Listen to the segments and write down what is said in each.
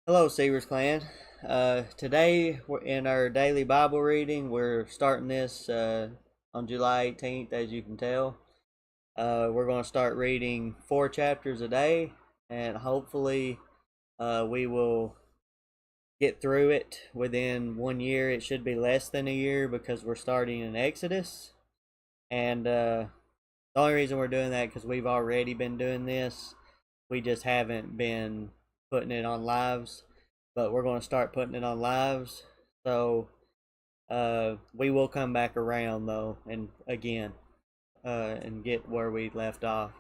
Hello, Seavers Clan. Today, in our daily Bible reading. We're starting this on July 18th, as you can tell. We're going to start reading 4 chapters a day, and hopefully, we will get through it within 1 year. It should be less than a year because we're starting in Exodus. And the only reason we're doing that because we've already been doing this. We just haven't been putting it on lives, but we're going to start putting it on lives. So we will come back around though, and again, and get where we left off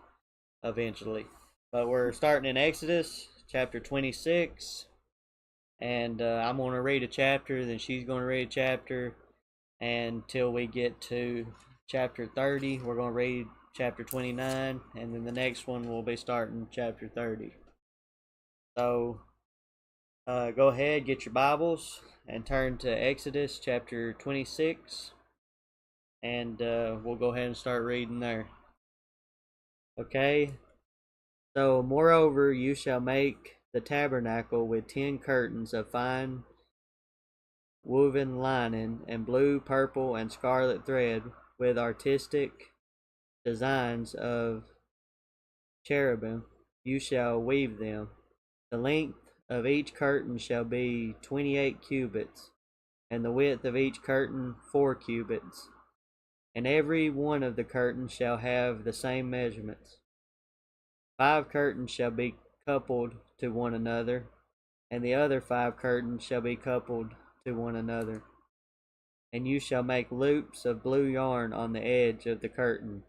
eventually. But we're starting in Exodus chapter 26, and I'm going to read a chapter, then she's going to read a chapter, until we get to chapter 30. We're going to read chapter 29, and then the next one we'll be starting chapter 30. So go ahead, get your Bibles, and turn to Exodus chapter 26, and we'll go ahead and start reading there. Okay, so moreover, you shall make the tabernacle with 10 curtains of fine woven linen and blue, purple, and scarlet thread, with artistic designs of cherubim. You shall weave them. The length of each curtain shall be 28 cubits, and the width of each curtain 4 cubits. And every one of the curtains shall have the same measurements. 5 curtains shall be coupled to one another, and the other 5 curtains shall be coupled to one another. And you shall make loops of blue yarn on the edge of the curtain,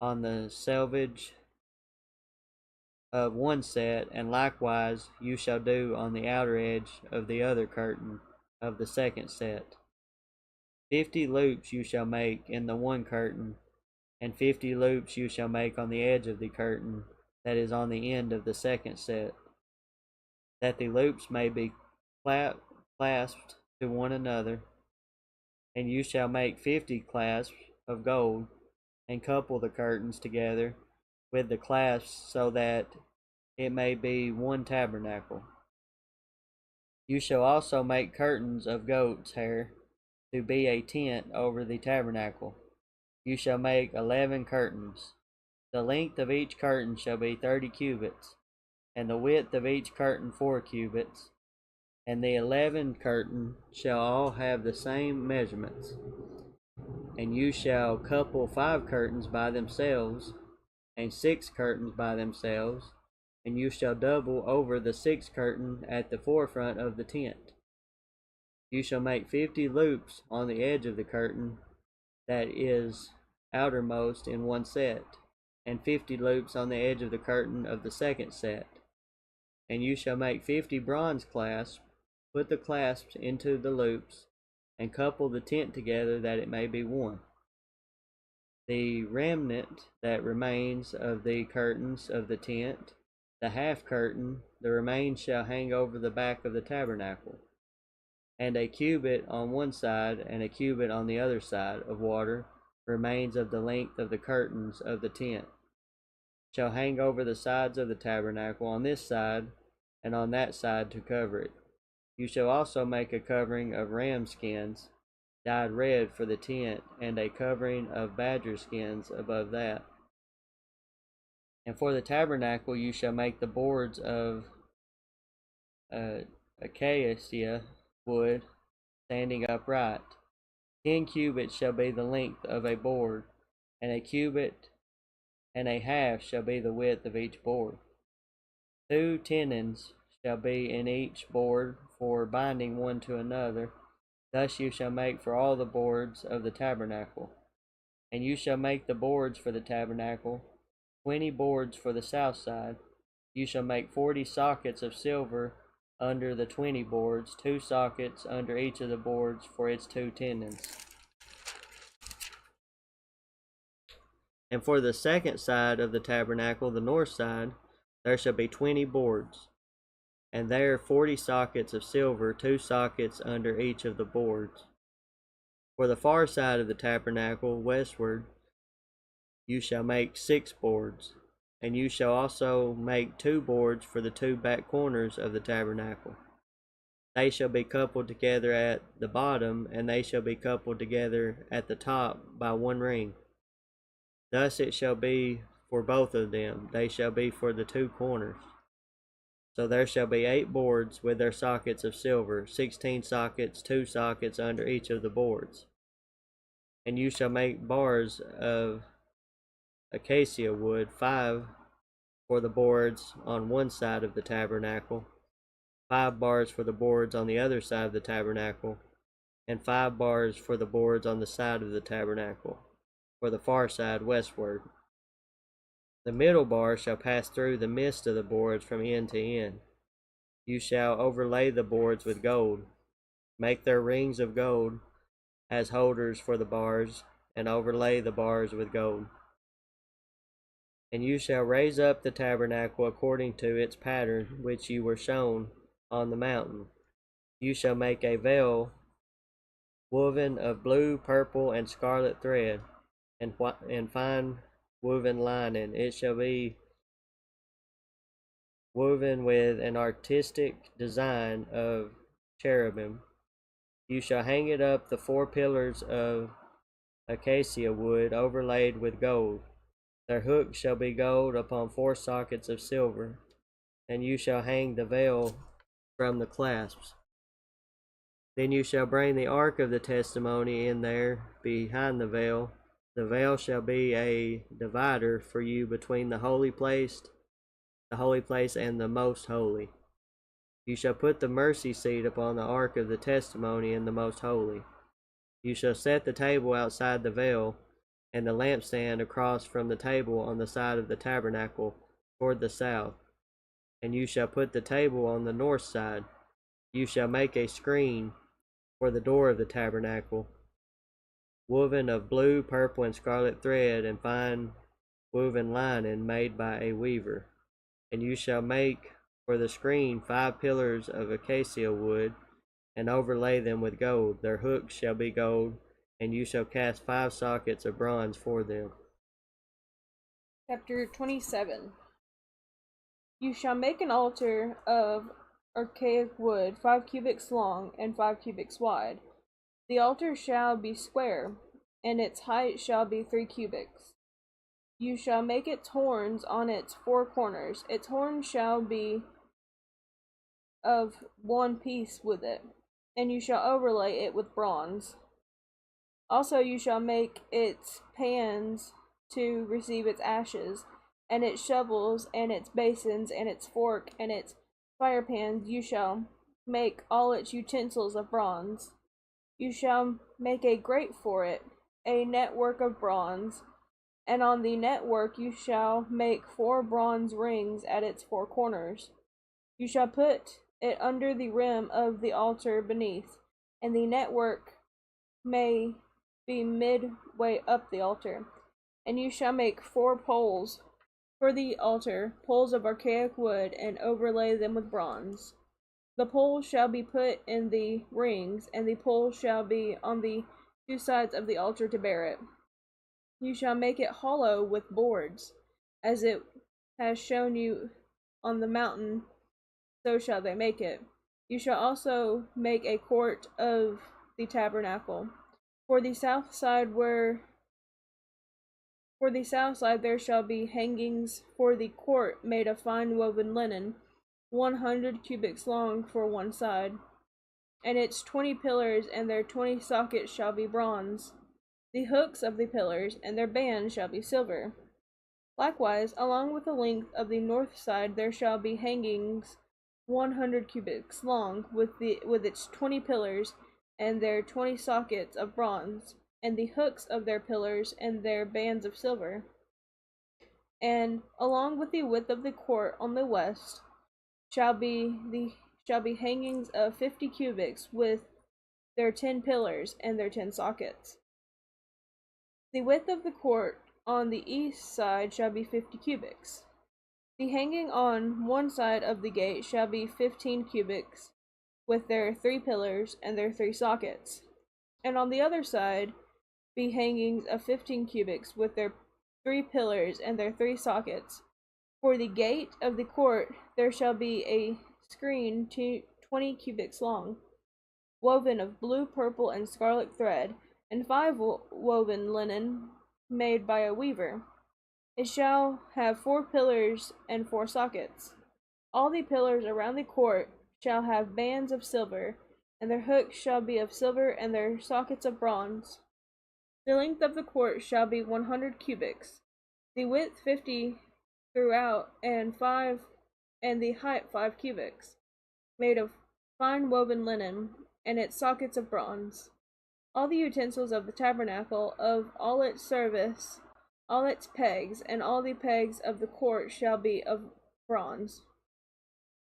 on the selvage of one set, and likewise you shall do on the outer edge of the other curtain of the second set. 50 loops you shall make in the one curtain, and 50 loops you shall make on the edge of the curtain that is on the end of the second set, that the loops may be clasped to one another. And you shall make 50 clasps of gold, and couple the curtains together with the clasps, so that it may be one tabernacle. You shall also make curtains of goat's hair to be a tent over the tabernacle. You shall make 11 curtains. The length of each curtain shall be 30 cubits, and the width of each curtain 4 cubits. And the 11 curtains shall all have the same measurements. And you shall couple 5 curtains by themselves, and 6 curtains by themselves, and you shall double over the 6th curtain at the forefront of the tent. You shall make 50 loops on the edge of the curtain that is outermost in one set, and 50 loops on the edge of the curtain of the second set. And you shall make 50 bronze clasps, put the clasps into the loops, and couple the tent together that it may be one. The remnant that remains of the curtains of the tent, the half curtain, the remains shall hang over the back of the tabernacle. And a cubit on one side and a cubit on the other side of water remains of the length of the curtains of the tent, shall hang over the sides of the tabernacle on this side and on that side to cover it. You shall also make a covering of ram skins dyed red for the tent, and a covering of badger skins above that. And for the tabernacle you shall make the boards of acacia wood, standing upright. 10 cubits shall be the length of a board, and a cubit and a half shall be the width of each board. 2 tenons shall be in each board for binding one to another. Thus you shall make for all the boards of the tabernacle. And you shall make the boards for the tabernacle, 20 boards for the south side. You shall make 40 sockets of silver under the 20 boards, 2 sockets under each of the boards for its 2 tenons. And for the second side of the tabernacle, the north side, there shall be 20 boards, and there 40 sockets of silver, 2 sockets under each of the boards. For the far side of the tabernacle, westward, you shall make 6 boards, And you shall also make 2 boards for the 2 back corners of the tabernacle. They shall be coupled together at the bottom, and they shall be coupled together at the top by 1 ring. Thus it shall be for both of them. They shall be for the 2 corners. So there shall be 8 boards with their sockets of silver, 16 sockets, 2 sockets under each of the boards. And you shall make bars of acacia wood, 5 for the boards on one side of the tabernacle, 5 bars for the boards on the other side of the tabernacle, and 5 bars for the boards on the side of the tabernacle, for the far side westward. The middle bar shall pass through the midst of the boards from end to end. You shall overlay the boards with gold. Make their rings of gold as holders for the bars, and overlay the bars with gold. And you shall raise up the tabernacle according to its pattern which you were shown on the mountain. You shall make a veil woven of blue, purple, and scarlet thread, and fine woven linen. It shall be woven with an artistic design of cherubim. You shall hang it up the 4 pillars of acacia wood overlaid with gold. Their hooks shall be gold upon 4 sockets of silver, and you shall hang the veil from the clasps. Then you shall bring the ark of the testimony in there behind the veil. The veil shall be a divider for you between the holy place and the most holy. You shall put the mercy seat upon the ark of the testimony in the most holy. You shall set the table outside the veil, and the lampstand across from the table on the side of the tabernacle toward the south. And you shall put the table on the north side. You shall make a screen for the door of the tabernacle, woven of blue, purple, and scarlet thread, and fine woven linen made by a weaver. And you shall make for the screen 5 pillars of acacia wood, and overlay them with gold. Their hooks shall be gold, and you shall cast 5 sockets of bronze for them. Chapter 27. You shall make an altar of archaic wood, 5 cubits long and 5 cubits wide. The altar shall be square, and its height shall be 3 cubits. You shall make its horns on its 4 corners. Its horns shall be of one piece with it, and you shall overlay it with bronze. Also you shall make its pans to receive its ashes, and its shovels, and its basins, and its fork, and its fire pans. You shall make all its utensils of bronze. You shall make a grate for it, a network of bronze, and on the network you shall make 4 bronze rings at its 4 corners. You shall put it under the rim of the altar beneath, and the network may be midway up the altar. And you shall make 4 poles for the altar, poles of archaic wood, and overlay them with bronze. The poles shall be put in the rings, and the poles shall be on the 2 sides of the altar to bear it. You shall make it hollow with boards, as it has shown you on the mountain, so shall they make it. You shall also make a court of the tabernacle. For the south side there shall be hangings for the court made of fine woven linen, 100 cubits long for one side, and its 20 pillars and their 20 sockets shall be bronze. The hooks of the pillars and their bands shall be silver. Likewise, along with the length of the north side there shall be hangings 100 cubits long, with its 20 pillars and their 20 sockets of bronze, and the hooks of their pillars and their bands of silver. And along with the width of the court on the west shall be hangings of 50 cubits, with their 10 pillars and their 10 sockets. The width of the court on the east side shall be 50 cubits. The hanging on one side of the gate shall be 15 cubits, with their 3 pillars and their 3 sockets. And on the other side be hangings of 15 cubits, with their 3 pillars and their 3 sockets. For the gate of the court there shall be a screen 20 cubits long, woven of blue, purple, and scarlet thread, and 5 woven linen made by a weaver. It shall have 4 pillars and 4 sockets. All the pillars around the court shall have bands of silver, and their hooks shall be of silver, and their sockets of bronze. The length of the court shall be 100 cubits, the width 50 throughout, and the height 5 cubits, made of fine woven linen, and its sockets of bronze. All the utensils of the tabernacle, of all its service, all its pegs, and all the pegs of the court shall be of bronze.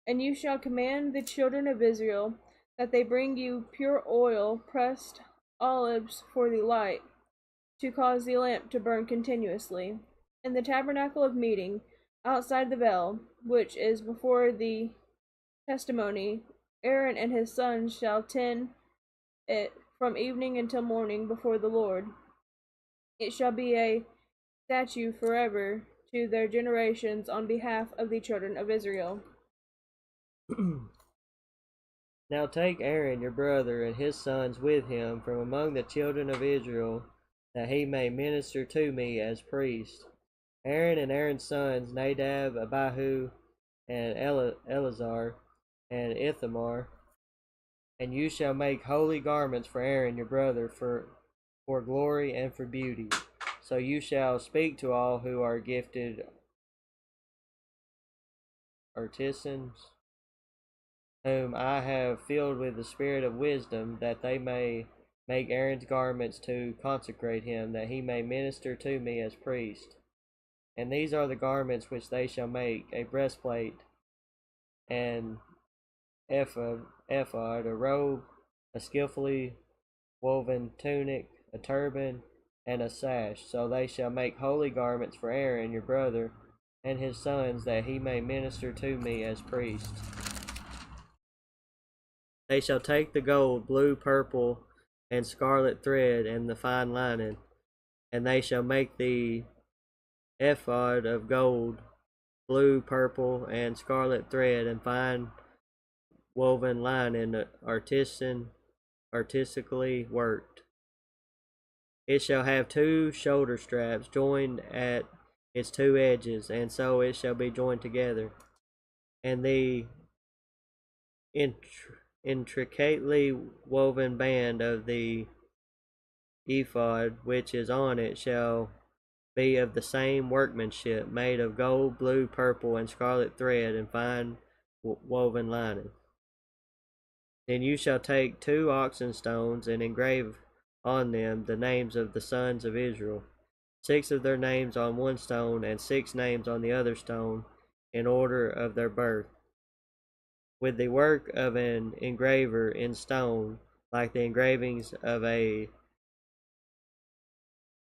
And you shall command the children of Israel that they bring you pure oil, pressed olives for the light, to cause the lamp to burn continuously. In the tabernacle of meeting, outside the veil, which is before the testimony, Aaron and his sons shall tend it from evening until morning before the Lord. It shall be a statute forever to their generations on behalf of the children of Israel. Now take Aaron your brother and his sons with him from among the children of Israel, that he may minister to me as priest. Aaron and Aaron's sons, Nadab, Abihu, and Eleazar, and Ithamar. And you shall make holy garments for Aaron your brother for glory and for beauty. So you shall speak to all who are gifted artisans, whom I have filled with the spirit of wisdom, that they may make Aaron's garments to consecrate him, that he may minister to me as priest. And these are the garments which they shall make: a breastplate, an ephod, a robe, a skillfully woven tunic, a turban, and a sash. So they shall make holy garments for Aaron your brother and his sons, that he may minister to me as priest. They shall take the gold, blue, purple, and scarlet thread, and the fine linen, and they shall make the ephod of gold, blue, purple, and scarlet thread, and fine woven linen, artistically worked. It shall have 2 shoulder straps joined at its 2 edges, and so it shall be joined together. And the intricately woven band of the ephod which is on it shall be of the same workmanship, made of gold, blue, purple, and scarlet thread, and fine woven linen. Then you shall take 2 oxen stones, and engrave on them the names of the sons of Israel, 6 of their names on one stone, and 6 names on the other stone, in order of their birth, with the work of an engraver in stone, like the engravings of a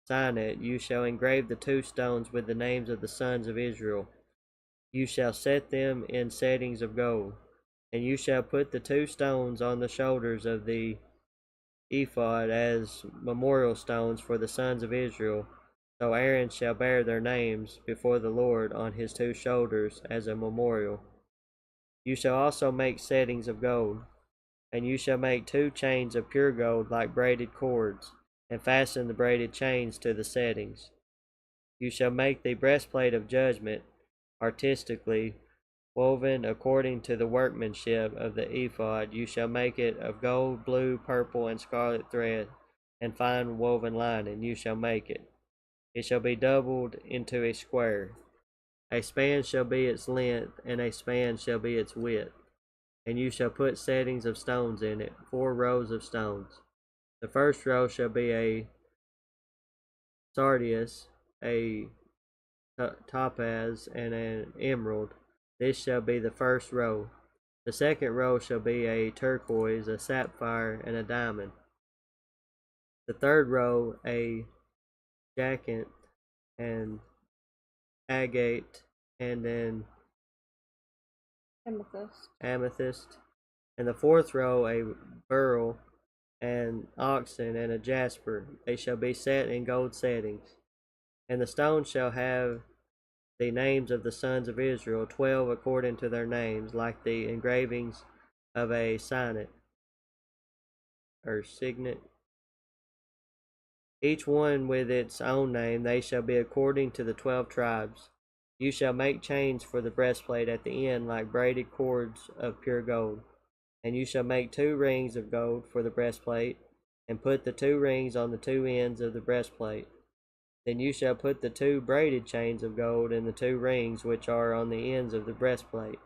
signet. You shall engrave the 2 stones with the names of the sons of Israel. You shall set them in settings of gold. And you shall put the 2 stones on the shoulders of the ephod as memorial stones for the sons of Israel. So Aaron shall bear their names before the Lord on his 2 shoulders as a memorial. You shall also make settings of gold. And you shall make 2 chains of pure gold like braided cords, and fasten the braided chains to the settings. You shall make the breastplate of judgment artistically woven according to the workmanship of the ephod. You shall make it of gold, blue, purple, and scarlet thread, and fine woven linen. You shall make it. It shall be doubled into a square. A span shall be its length, and a span shall be its width. And you shall put settings of stones in it, 4 rows of stones. The first row shall be a sardius, a topaz, and an emerald. This shall be the first row. The second row shall be a turquoise, a sapphire, and a diamond. The third row a jacinth, and agate, and an amethyst. And the fourth row a beryl, and oxen, and a jasper. They shall be set in gold settings. And the stones shall have the names of the sons of Israel, 12 according to their names, like the engravings of a signet or signet, each one with its own name. They shall be according to the 12 tribes. You shall make chains for the breastplate at the end, like braided cords of pure gold. And you shall make 2 rings of gold for the breastplate, and put the 2 rings on the 2 ends of the breastplate. Then you shall put the 2 braided chains of gold in the 2 rings which are on the ends of the breastplate,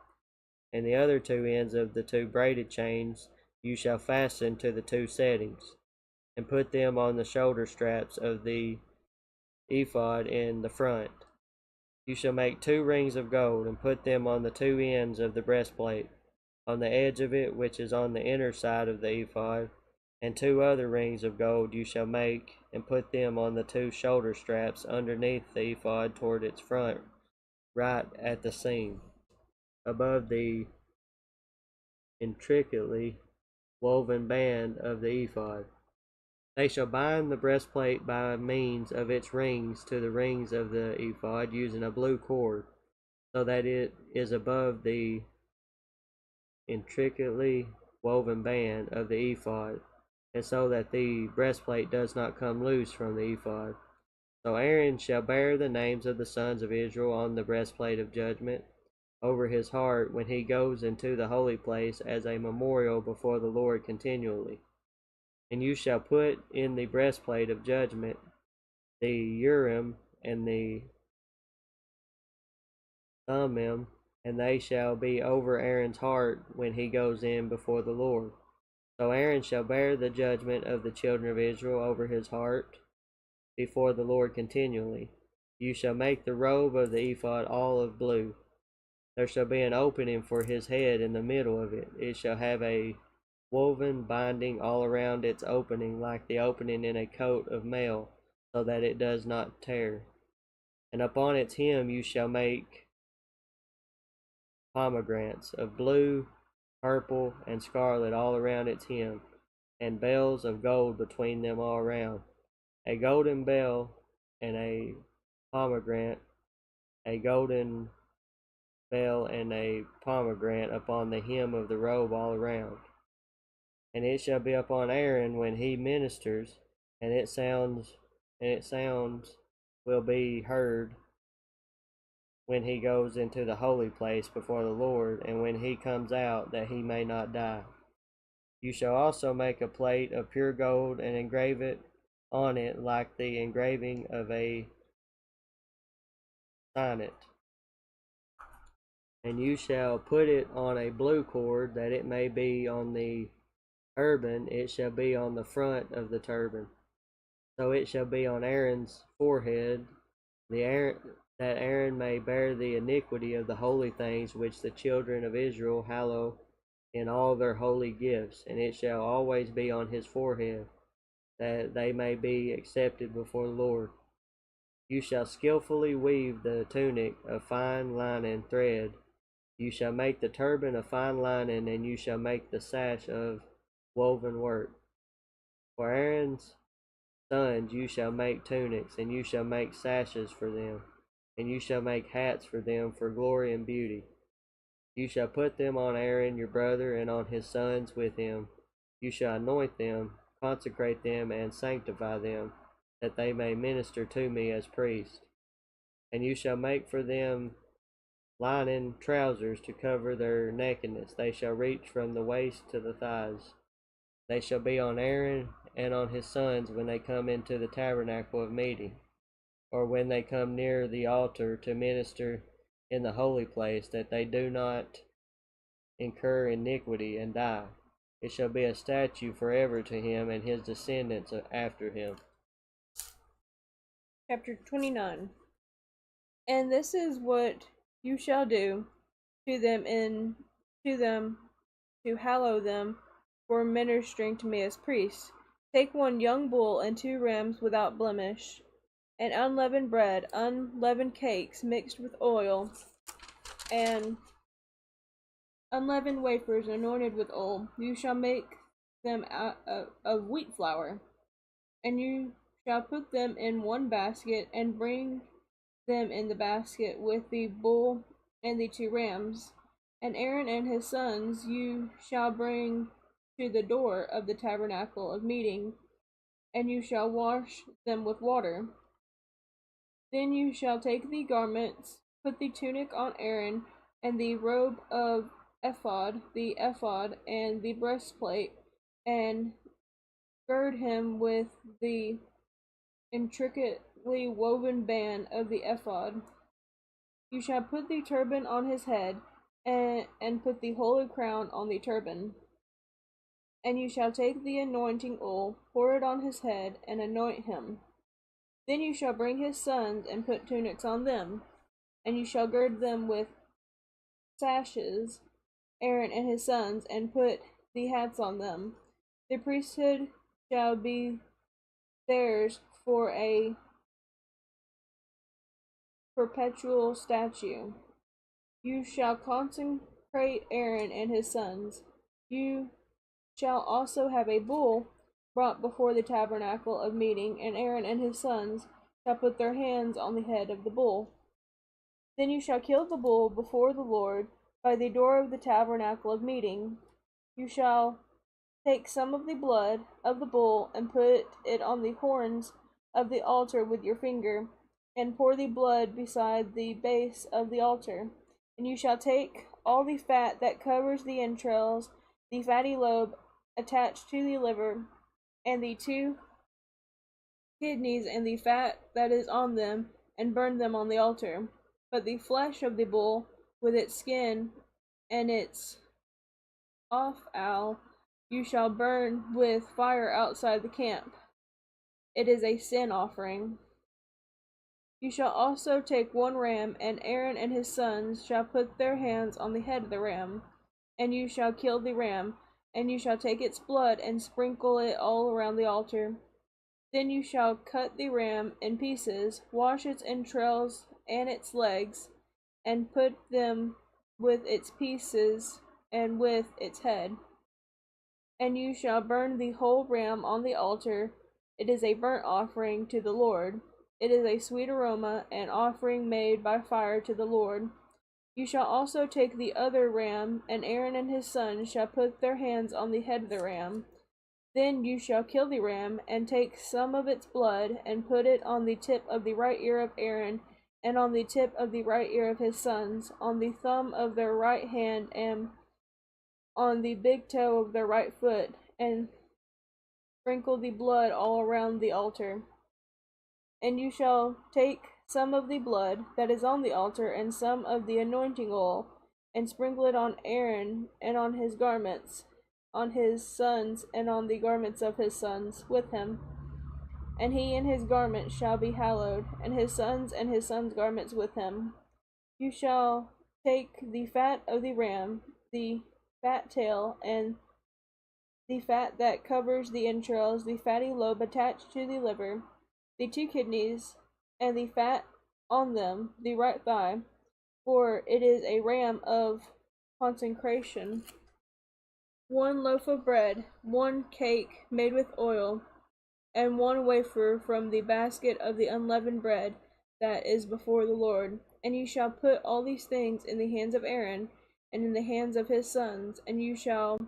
and the other 2 ends of the 2 braided chains you shall fasten to the 2 settings, and put them on the shoulder straps of the ephod in the front. You shall make 2 rings of gold, and put them on the 2 ends of the breastplate, on the edge of it which is on the inner side of the ephod. And 2 other rings of gold you shall make, and put them on the 2 shoulder straps underneath the ephod toward its front, right at the seam, above the intricately woven band of the ephod. They shall bind the breastplate by means of its rings to the rings of the ephod, using a blue cord, so that it is above the intricately woven band of the ephod, and so that the breastplate does not come loose from the ephod. So Aaron shall bear the names of the sons of Israel on the breastplate of judgment over his heart when he goes into the holy place, as a memorial before the Lord continually. And you shall put in the breastplate of judgment the Urim and the Thummim, and they shall be over Aaron's heart when he goes in before the Lord. So Aaron shall bear the judgment of the children of Israel over his heart before the Lord continually. You shall make the robe of the ephod all of blue. There shall be an opening for his head in the middle of it. It shall have a woven binding all around its opening, like the opening in a coat of mail, so that it does not tear. And upon its hem you shall make pomegranates of blue, purple, and scarlet all around its hem, and bells of gold between them all around. A golden bell and a pomegranate, a golden bell and a pomegranate upon the hem of the robe all around. And it shall be upon Aaron when he ministers, and its sounds will be heard when he goes into the holy place before the Lord, and when he comes out, that he may not die. You shall also make a plate of pure gold, and engrave it on it like the engraving of a signet. And you shall put it on a blue cord, that it may be on the turban. It shall be on the front of the turban. So it shall be on Aaron's forehead, that Aaron may bear the iniquity of the holy things which the children of Israel hallow in all their holy gifts, and it shall always be on his forehead, that they may be accepted before the Lord. You shall skillfully weave the tunic of fine linen thread. You shall make the turban of fine linen, and you shall make the sash of woven work. For Aaron's sons you shall make tunics, and you shall make sashes for them, and you shall make hats for them for glory and beauty. You shall put them on Aaron your brother, and on his sons with him. You shall anoint them, consecrate them, and sanctify them, that they may minister to me as priests. And you shall make for them linen trousers to cover their nakedness. They shall reach from the waist to the thighs. They shall be on Aaron and on his sons when they come into the tabernacle of meeting, or when they come near the altar to minister in the holy place, that they do not incur iniquity and die. It shall be a statute forever to him and his descendants after him. Chapter 29. And this is what you shall do to them to hallow them for ministering to me as priests. Take 1 young bull and 2 rams without blemish, and unleavened bread, unleavened cakes mixed with oil, and unleavened wafers anointed with oil. You shall make them out of wheat flour, and you shall put them in 1 basket, and bring them in the basket with the bull and the 2 rams. And Aaron and his sons you shall bring to the door of the tabernacle of meeting, and you shall wash them with water. Then you shall take the garments, put the tunic on Aaron, and the robe of ephod, the ephod, and the breastplate, and gird him with the intricately woven band of the ephod. You shall put the turban on his head, and put the holy crown on the turban. And you shall take the anointing oil, pour it on his head, and anoint him. Then you shall bring his sons, and put tunics on them, and you shall gird them with sashes, Aaron and his sons, and put the hats on them. The priesthood shall be theirs for a perpetual statute. You shall consecrate Aaron and his sons. You shall also have a bull brought before the tabernacle of meeting, and Aaron and his sons shall put their hands on the head of the bull. Then you shall kill the bull before the Lord by the door of the tabernacle of meeting. You shall take some of the blood of the bull and put it on the horns of the altar with your finger, and pour the blood beside the base of the altar. And you shall take all the fat that covers the entrails, the fatty lobe attached to the liver, and the 2 kidneys, and the fat that is on them, and burn them on the altar. But the flesh of the bull, with its skin and its offal, you shall burn with fire outside the camp. It is a sin offering. You shall also take 1 ram, and Aaron and his sons shall put their hands on the head of the ram, and you shall kill the ram, and you shall take its blood and sprinkle it all around the altar. Then you shall cut the ram in pieces, wash its entrails and its legs, and put them with its pieces and with its head. And you shall burn the whole ram on the altar. It is a burnt offering to the Lord. It is a sweet aroma, an offering made by fire to the Lord. You shall also take the other ram, and Aaron and his sons shall put their hands on the head of the ram. Then you shall kill the ram, and take some of its blood, and put it on the tip of the right ear of Aaron, and on the tip of the right ear of his sons, on the thumb of their right hand, and on the big toe of their right foot, and sprinkle the blood all around the altar. And you shall take some of the blood that is on the altar, and some of the anointing oil, and sprinkle it on Aaron, and on his garments, on his sons, and on the garments of his sons with him. And he and his garments shall be hallowed, and his sons garments with him. You shall take the fat of the ram, the fat tail, and the fat that covers the entrails, the fatty lobe attached to the liver, the 2 kidneys, and the fat on them, the right thigh, for it is a ram of consecration. 1 loaf of bread, 1 cake made with oil, and 1 wafer from the basket of the unleavened bread that is before the Lord. And you shall put all these things in the hands of Aaron, and in the hands of his sons, and you shall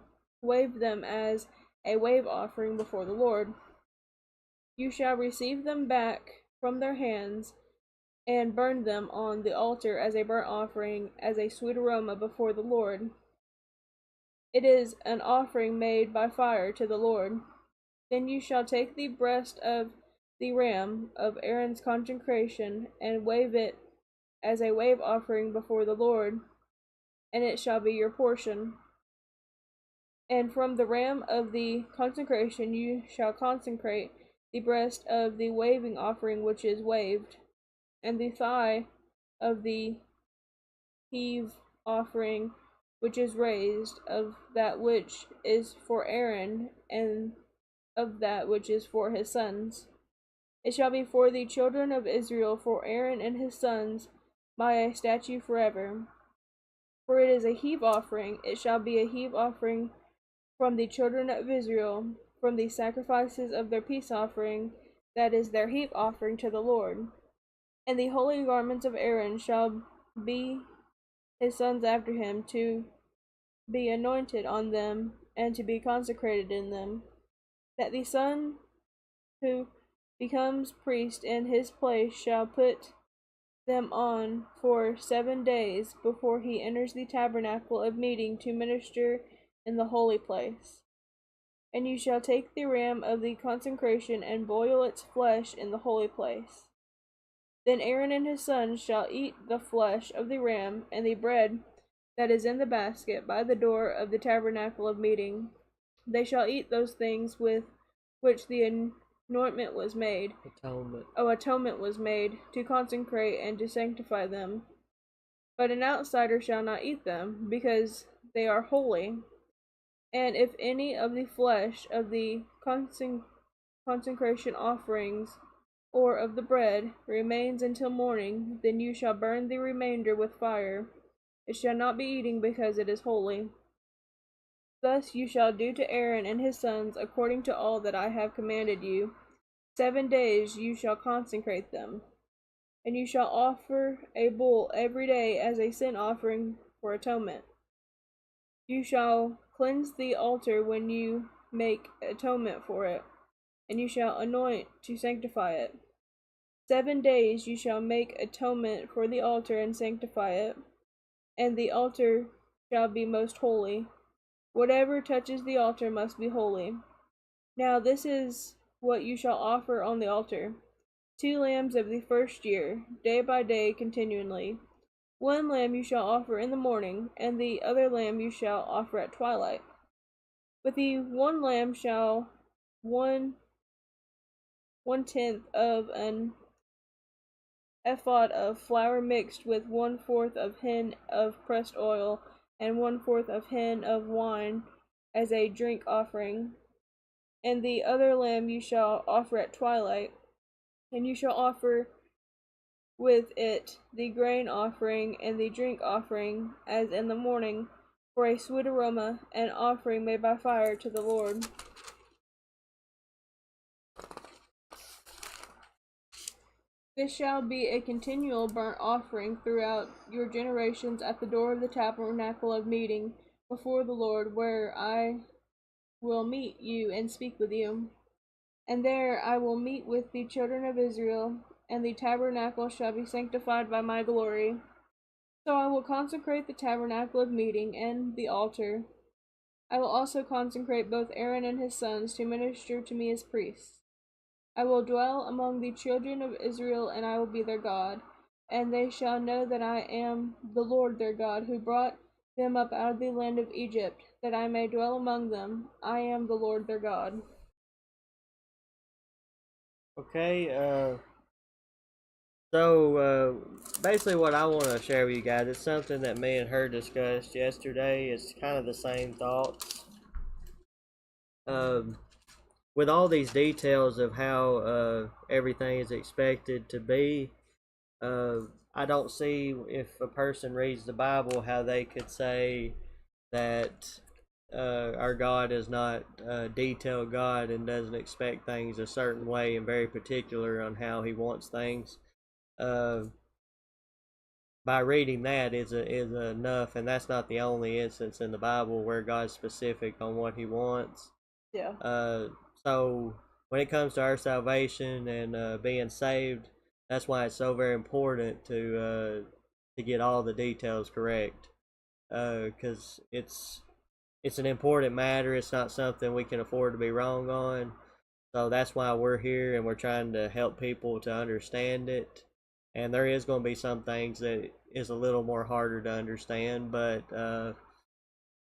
wave them as a wave offering before the Lord. You shall receive them back from their hands, and burn them on the altar as a burnt offering, as a sweet aroma before the Lord. It is an offering made by fire to the Lord. Then you shall take the breast of the ram of Aaron's consecration, and wave it as a wave offering before the Lord, and it shall be your portion. And from the ram of the consecration you shall consecrate the breast of the waving offering which is waved, and the thigh of the heave offering which is raised, of that which is for Aaron, and of that which is for his sons. It shall be for the children of Israel, for Aaron and his sons, by a statute forever. For it is a heave offering, it shall be a heave offering from the children of Israel, from the sacrifices of their peace offering, that is their heave offering to the Lord. And the holy garments of Aaron shall be his sons after him, to be anointed on them, and to be consecrated in them, that the son who becomes priest in his place shall put them on for 7 days before he enters the tabernacle of meeting to minister in the holy place. And you shall take the ram of the consecration and boil its flesh in the holy place. Then Aaron and his sons shall eat the flesh of the ram and the bread that is in the basket by the door of the tabernacle of meeting. They shall eat those things with which the anointment was made. Atonement was made, to consecrate and to sanctify them. But an outsider shall not eat them, because they are holy. And if any of the flesh of the consecration offerings or of the bread remains until morning, then you shall burn the remainder with fire. It shall not be eaten, because it is holy. Thus you shall do to Aaron and his sons according to all that I have commanded you. 7 days you shall consecrate them. And you shall offer a bull every day as a sin offering for atonement. You shall cleanse the altar when you make atonement for it, and you shall anoint to sanctify it. 7 days you shall make atonement for the altar and sanctify it, and the altar shall be most holy. Whatever touches the altar must be holy. Now this is what you shall offer on the altar: 2 lambs of the first year, day by day continually. 1 lamb you shall offer in the morning, and the other lamb you shall offer at twilight. With the 1 lamb shall 1/10 of an ephod of flour mixed with 1/4 of hin of pressed oil, and 1/4 of hin of wine as a drink offering. And the other lamb you shall offer at twilight, and you shall offer with it the grain offering and the drink offering as in the morning, for a sweet aroma, an offering made by fire to the Lord. This shall be a continual burnt offering throughout your generations at the door of the tabernacle of meeting before the Lord, where I will meet you and speak with you. And there I will meet with the children of Israel, and the tabernacle shall be sanctified by my glory. So I will consecrate the tabernacle of meeting and the altar. I will also consecrate both Aaron and his sons to minister to me as priests. I will dwell among the children of Israel, and I will be their God. And they shall know that I am the Lord their God, who brought them up out of the land of Egypt, that I may dwell among them. I am the Lord their God. Okay, so basically what I want to share with you guys is something that me and her discussed yesterday. It's kind of the same thoughts. With all these details of how everything is expected to be, I don't see, if a person reads the Bible, how they could say that our God is not a detailed God and doesn't expect things a certain way and very particular on how He wants things. By reading that is enough, and that's not the only instance in the Bible where God's specific on what He wants. Yeah. So when it comes to our salvation and being saved, that's why it's so very important to get all the details correct, because it's an important matter. It's not something we can afford to be wrong on. So that's why we're here, and we're trying to help people to understand it. And there is going to be some things that is a little more harder to understand, but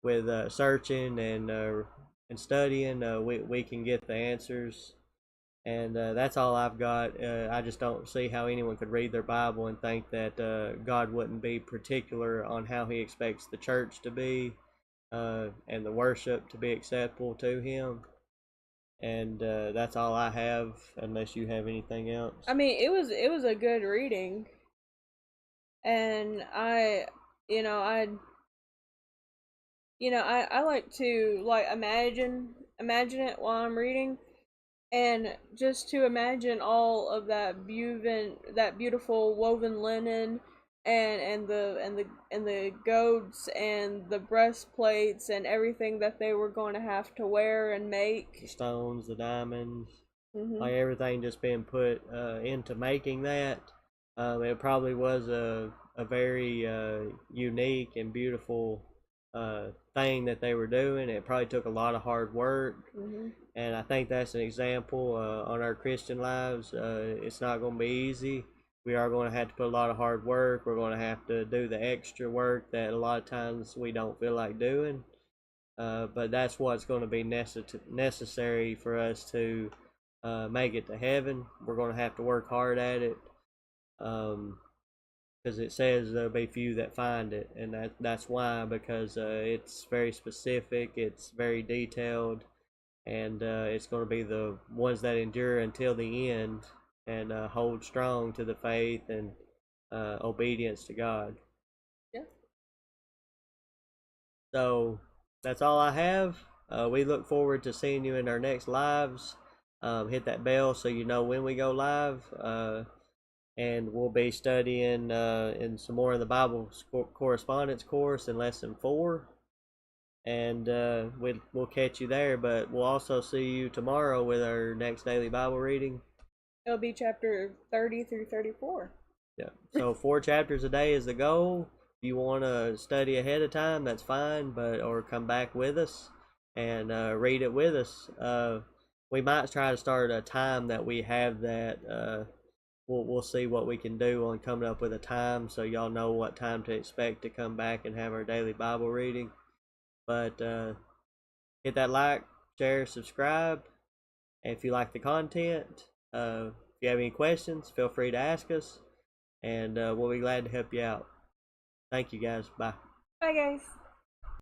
with searching and studying, we can get the answers. And that's all I've got. I just don't see how anyone could read their Bible and think that God wouldn't be particular on how He expects the church to be, and the worship to be acceptable to Him. And that's all I have, unless you have anything else. I mean, it was a good reading, and I like to like imagine it while I'm reading, And just to imagine all of that beautiful woven linen, and the goats and the breastplates and everything that they were going to have to wear and The make. stones, the diamonds, Mhm. like everything just being put into making that. It probably was a very unique and beautiful thing that they were doing. It probably took a lot of hard work, Mhm. and I think that's an example on our Christian lives. It's not going to be easy. We are going to have to put a lot of hard work. We're going to have to do the extra work that a lot of times we don't feel like doing. But that's what's going to be necessary for us to make it to heaven. We're going to have to work hard at it, because it says there'll be few that find it, and that's why, because it's very specific, it's very detailed, and it's going to be the ones that endure until the end and hold strong to the faith and obedience to God. Yeah. So that's all I have. We look forward to seeing you in our next lives. Hit that bell so you know when we go live. And we'll be studying in some more of the Bible correspondence course in lesson 4. And we'll catch you there. But we'll also see you tomorrow with our next daily Bible reading. It'll be chapter 30 through 34. Yeah. So 4 chapters a day is the goal. If you want to study ahead of time, that's fine. But or come back with us and read it with us. We might try to start a time that we have that. We'll see what we can do on coming up with a time, so y'all know what time to expect to come back and have our daily Bible reading. But hit that like, share, subscribe. And if you like the content, if you have any questions, feel free to ask us, and we'll be glad to help you out. Thank you guys. Bye. Bye, guys.